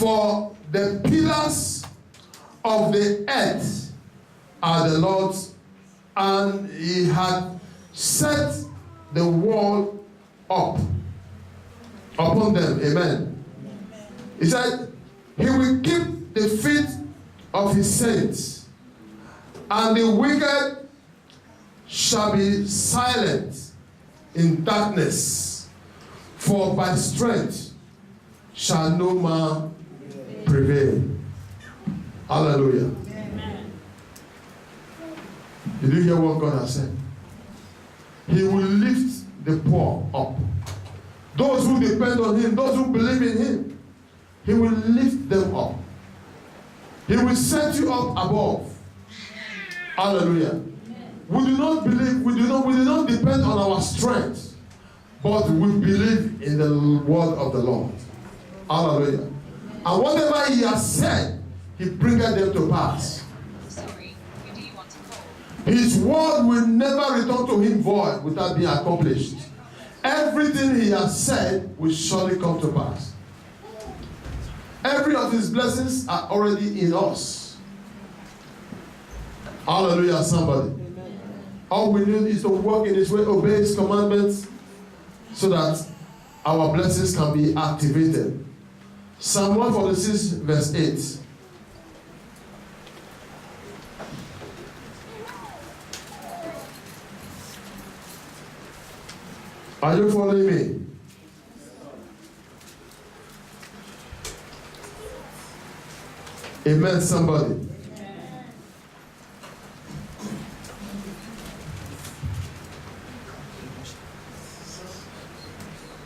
For the pillars of the earth are the Lord's, and he had set the wall up upon them. Amen. He said, he will keep the feet of his saints, and the wicked shall be silent in darkness, for by strength shall no man prevail. Hallelujah. Amen. Did you hear what God has said? He will lift the poor up. Those who depend on him, those who believe in him, he will lift them up. He will set you up above. Hallelujah. We do not believe, we do not depend on our strength, but we believe in the word of the Lord. Hallelujah. And whatever he has said, he bringeth them to pass. Sorry, who do you want to call? His word will never return to him void without being accomplished. Everything he has said will surely come to pass. Every of his blessings are already in us. Hallelujah, somebody. Amen. All we need is to walk in his way, obey his commandments, so that our blessings can be activated. Psalm 146 verse 8. Are you following me? Amen, somebody.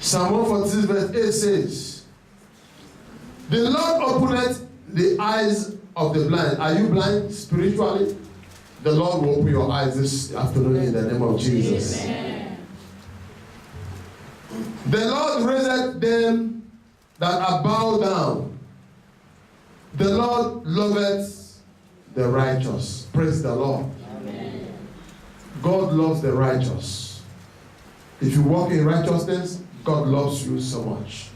Psalm 146 verse 8 says, the Lord openeth the eyes of the blind. Are you blind spiritually? The Lord will open your eyes this afternoon in the name of Jesus. Amen. The Lord raiseth them that are bowed down. The Lord loveth the righteous. Praise the Lord. Amen. God loves the righteous. If you walk in righteousness, God loves you so much.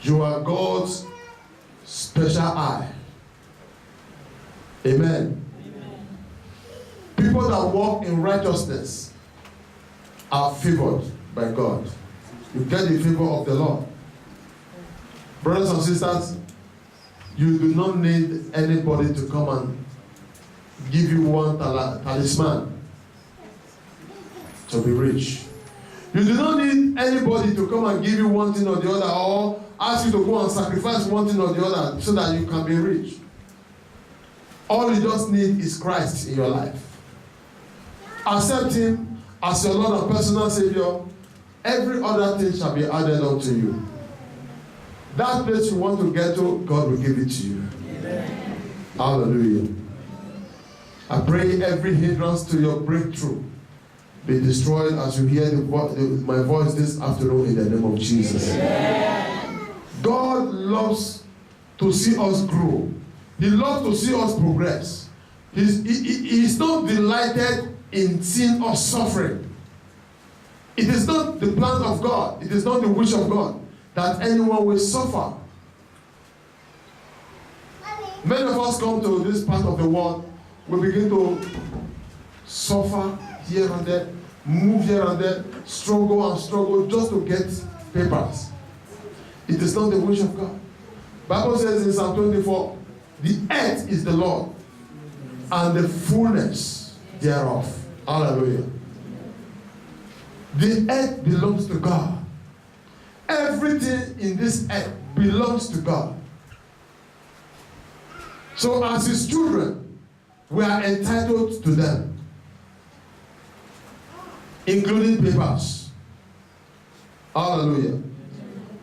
You are God's special eye. Amen. Amen. People that walk in righteousness are favored by God. You get the favor of the Lord. Brothers and sisters, you do not need anybody to come and give you one talisman to be rich. You do not need anybody to come and give you one thing or the other, or ask you to go and sacrifice one thing or the other so that you can be rich. All you just need is Christ in your life. Accept him as your Lord and personal Savior. Every other thing shall be added unto you. That place you want to get to, God will give it to you. Amen. Hallelujah. I pray every hindrance to your breakthrough be destroyed as you hear my voice this afternoon in the name of Jesus. Amen. God loves to see us grow. He loves to see us progress. He's not delighted in seeing us suffering. It is not the plan of God. It is not the wish of God that anyone will suffer. Many of us come to this part of the world, we begin to suffer here and there, move here and there, struggle and struggle just to get papers. It is not the wish of God. Bible says in Psalm 24, the earth is the Lord and the fullness thereof. Hallelujah. The earth belongs to God. Everything in this earth belongs to God. So as his children, we are entitled to them, including papers. Hallelujah.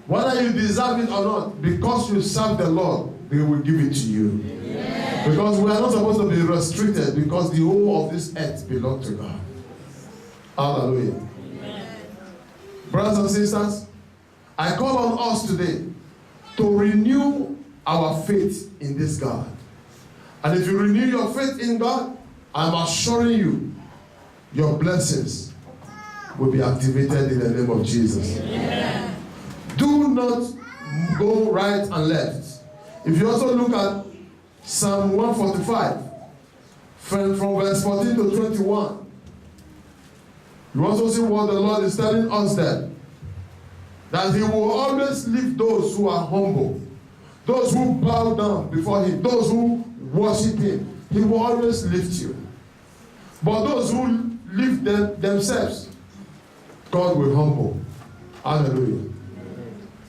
Whether you deserve it or not, because you serve the Lord, they will give it to you. Amen. Because we are not supposed to be restricted, because the whole of this earth belongs to God. Hallelujah. Amen. Brothers and sisters, I call on us today to renew our faith in this God. And if you renew your faith in God, I'm assuring you, your blessings will be activated in the name of Jesus. Amen. Do not go right and left. If you also look at Psalm 145, from verse 14 to 21, you also see what the Lord is telling us there. That he will always lift those who are humble, those who bow down before him, those who worship him. He will always lift you. But those who lift themselves, God will humble. Hallelujah.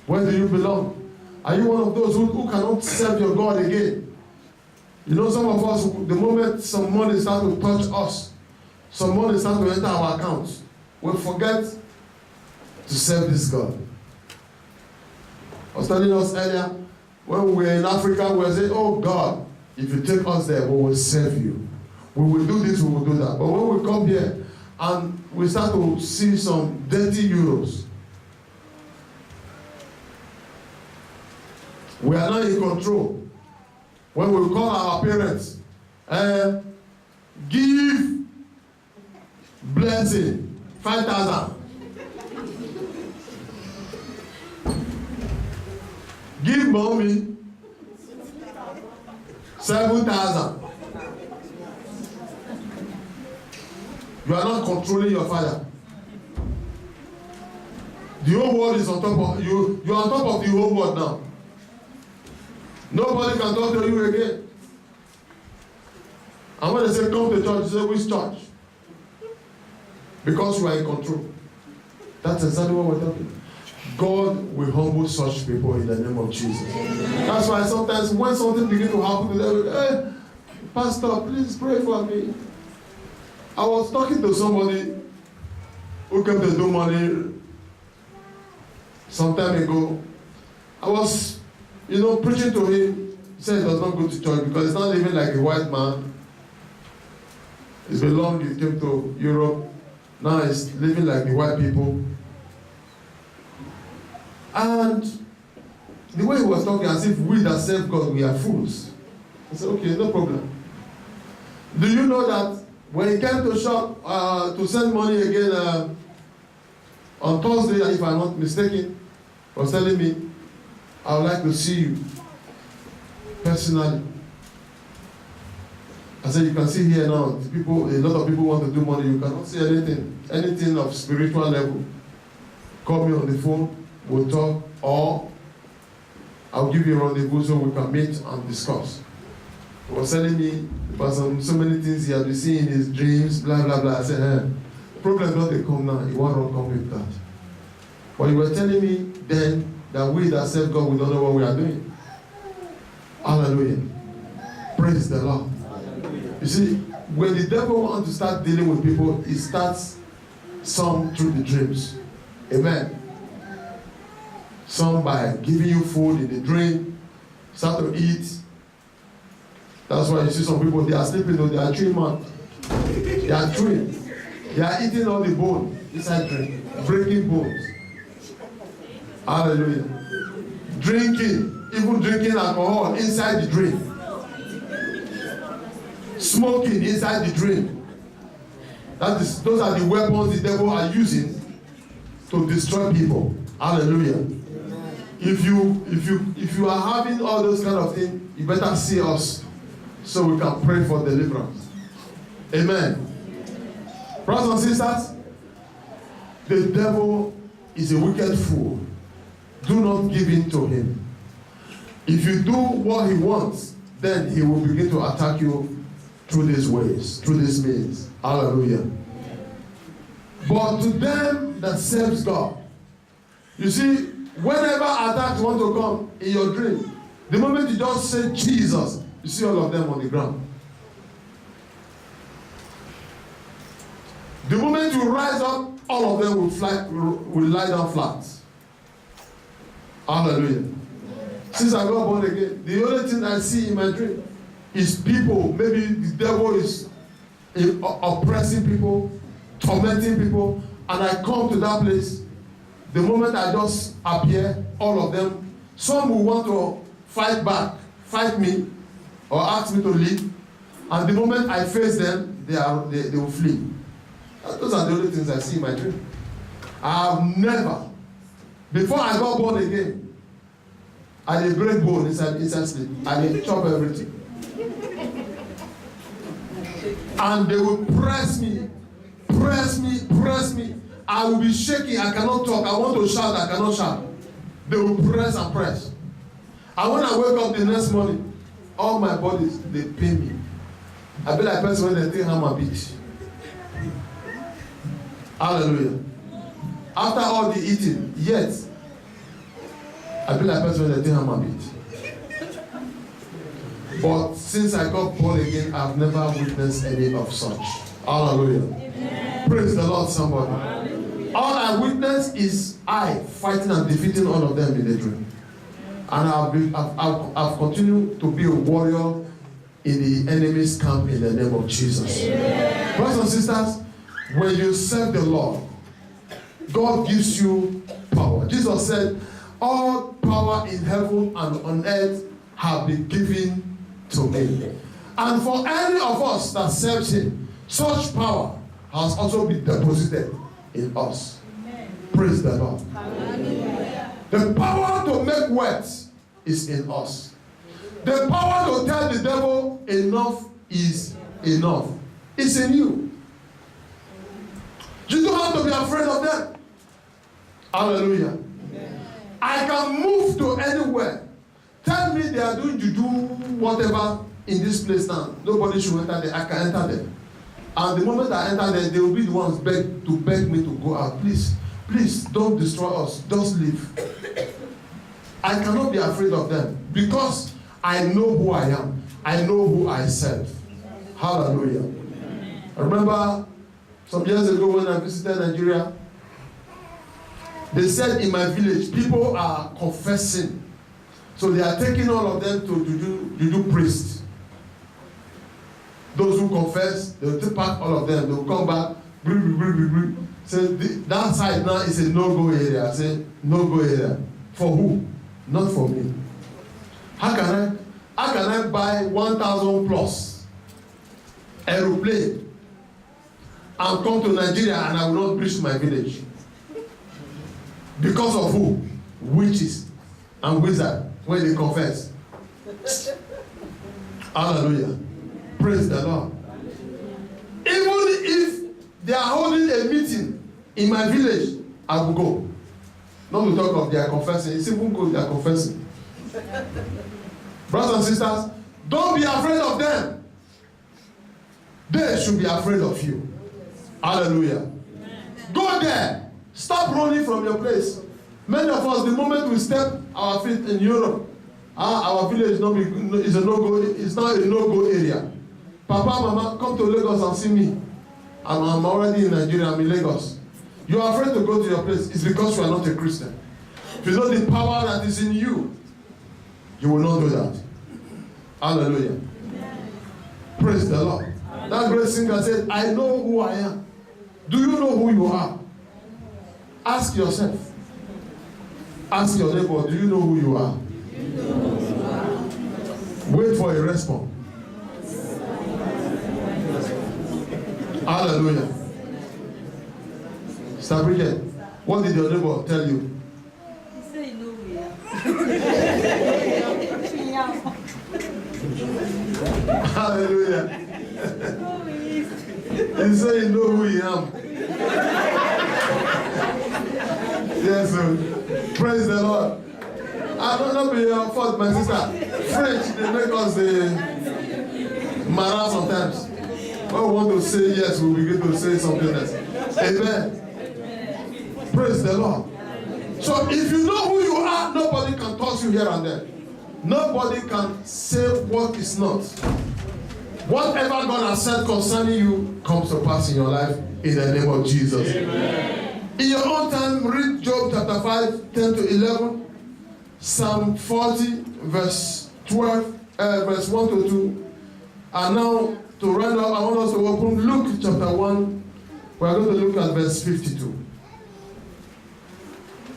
Where do you belong? Are you one of those who cannot serve your God again? You know, some of us, the moment some money starts to touch us, some money starts to enter our accounts, we forget to serve this God. I was telling us earlier, when we were in Africa, we were saying, oh God, if you take us there, we will serve you. We will do this, we will do that. But when we come here and we start to see some dirty euros, we are not in control. When we call our parents, give blessing, 5,000. Give mommy 7,000. You are not controlling your father. The whole world is on top of you. You are on top of the whole world now. Nobody can talk to you again. And when they say come to church, you say which church? Because you are in control. That's exactly what we're talking about. God will humble such people in the name of Jesus. That's why sometimes when something begins to happen to them, hey, Pastor, please pray for me. I was talking to somebody who came to do money some time ago. I was, preaching to him. He said he does not go to church because he's not living like a white man. It's been long he came to Europe. Now he's living like the white people. And the way he was talking, as if we that serve God, we are fools. I said, okay, no problem. Do you know that when he came to shop to send money again on Thursday, if I'm not mistaken, he was telling me, I would like to see you personally. I said, you can see here now, a lot of people want to do money. You cannot see anything of spiritual level. Call me on the phone. We'll talk, or I'll give you a rendezvous so we can meet and discuss. He was telling me about so many things he had been seeing in his dreams, blah, blah, blah. I said, problem not they come now, he won't come with that. But you were telling me then that we that serve God, we don't know what we are doing. Hallelujah. Praise the Lord. Hallelujah. You see, when the devil wants to start dealing with people, he starts some through the dreams. Amen. Some by giving you food in the dream, start to eat. That's why you see some people, they are sleeping, they are chewing, man. They are chewing. They are eating all the bone inside drink, breaking bones. Hallelujah. Drinking, even drinking alcohol inside the drink. Smoking inside the drink. Those are the weapons the devil are using to destroy people. Hallelujah. If you are having all those kind of things, you better see us so we can pray for deliverance. Amen. Brothers and sisters, the devil is a wicked fool. Do not give in to him. If you do what he wants, then he will begin to attack you through these ways, through these means. Hallelujah. But to them that serves God, you see, whenever attacks want to come in your dream, the moment you just say Jesus, you see all of them on the ground. The moment you rise up, all of them will lie down flat. Hallelujah. Since I got born again, the only thing I see in my dream is people. Maybe the devil is oppressing people, tormenting people, and I come to that place. The moment I just appear, all of them, some will want to fight back, fight me, or ask me to leave. And the moment I face them, they will flee. Those are the only things I see in my dream. I have never, before I got born again, I dey break bone inside sleep. I dey chop everything. And they will press me. I will be shaking. I cannot talk. I want to shout. I cannot shout. They will press and press. And when I wake up the next morning, all my bodies, they pain me. I be like person when they take hammer beat. Hallelujah. After all the eating, yet, I be like person when they take hammer beat. But since I got born again, I've never witnessed any of such. Hallelujah. Amen. Praise the Lord, somebody. Hallelujah. All I witnessed is I fighting and defeating all of them in the dream. And I've continued to be a warrior in the enemy's camp in the name of Jesus. Yeah. Brothers and sisters, when you serve the Lord, God gives you power. Jesus said, all power in heaven and on earth have been given to me. And for any of us that serves him, such power has also been deposited in us. Amen. Praise the Lord. Hallelujah. The power to make wealth is in us. The power to tell the devil enough is enough. It's in you. You don't have to be afraid of them. Hallelujah. Amen. I can move to anywhere. Tell me they are doing juju, whatever, in this place now. Nobody should enter there. I can enter there. And the moment I enter there, they will be the ones to beg me to go out. Please, don't destroy us. Just leave. I cannot be afraid of them because I know who I am. I know who I serve. Hallelujah. I remember some years ago when I visited Nigeria, they said in my village, people are confessing. So they are taking all of them to juju priests. Those who confess, they will take back all of them. They will come back, say that side now is a no-go area. I say no-go area. For who? Not for me. How can I buy 1,000 plus aeroplane and come to Nigeria and I will not reach my village? Because of who? Witches and wizards. When they confess. Hallelujah. Praise the Lord. Even if they are holding a meeting in my village, I will go. Not to talk of their confessing. It's even good they are confessing. Brothers and sisters, don't be afraid of them. They should be afraid of you. Hallelujah. Go there. Stop running from your place. Many of us, the moment we step our feet in Europe, our village is a no-go. It's not a no-go area. Papa, Mama, come to Lagos and see me. I'm already in Nigeria. I'm in Lagos. You are afraid to go to your place. It's because you are not a Christian. If you know the power that is in you, you will not do that. Hallelujah. Praise the Lord. That great singer said, I know who I am. Do you know who you are? Ask yourself. Ask your neighbor, do you know who you are? Wait for a response. Hallelujah. Sister Bridget, what did your neighbor tell you? He said he knows we are. Hallelujah. He said he knows who I am. Yes, sir. Praise the Lord. I don't know be your fault, my sister. French, they make us mara sometimes. When we want to say yes, we begin to say something else. Amen. Praise the Lord. So if you know who you are, nobody can toss you here and there. Nobody can say what is not. Whatever God has said concerning you comes to pass in your life in the name of Jesus. Amen. In your own time, read Job chapter 5, 10 to 11, Psalm 40, verse 12, verse 1 to 2. And now, to round up, I want us to open Luke chapter 1. We are going to look at verse 52.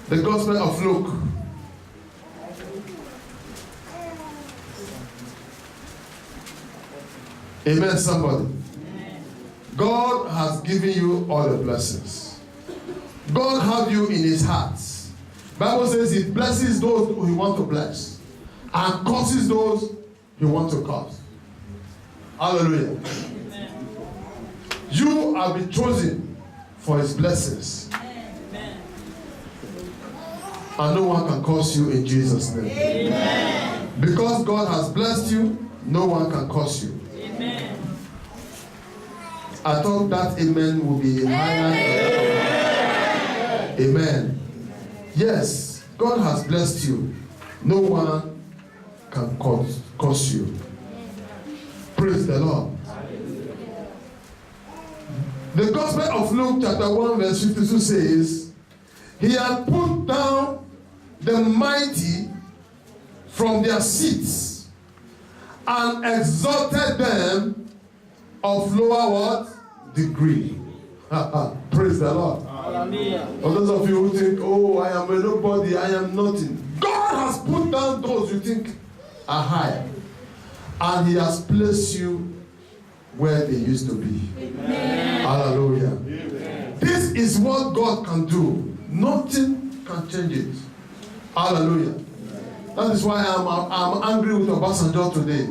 The Gospel of Luke. Amen, somebody. God has given you all the blessings. God has you in his heart. Bible says he blesses those who he wants to bless. and curses those he wants to curse. Hallelujah. You have been chosen for his blessings. And no one can curse you in Jesus' name. Amen. Because God has blessed you, no one can curse you. Amen. I thought that amen will be higher. Amen. Yes, God has blessed you. No one can curse you. Praise the Lord. The Gospel of Luke chapter 1 verse 52 says, he had put down the mighty from their seats and exalted them of lower what? Degree. Praise the Lord. For those of you who think, oh, I am a nobody, I am nothing. God has put down those you think are high. And he has placed you where they used to be. Amen. Hallelujah. Amen. This is what God can do. Nothing can change it. Hallelujah. That is why I'm angry with Obasanjo today.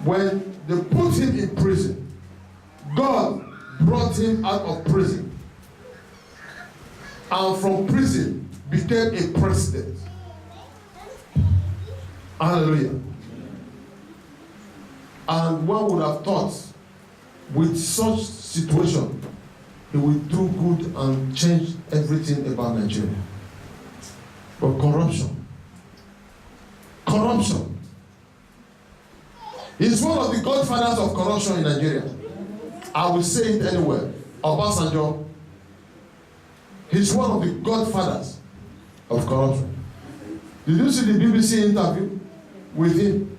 When they put him in prison, God brought him out of prison. And from prison became a president. Hallelujah. And one would have thought with such situation he will do good and change everything about Nigeria. But corruption. He's one of the godfathers of corruption in Nigeria. I will say it anywhere. Obasanjo. He's one of the godfathers of corruption. Did you see the BBC interview with him?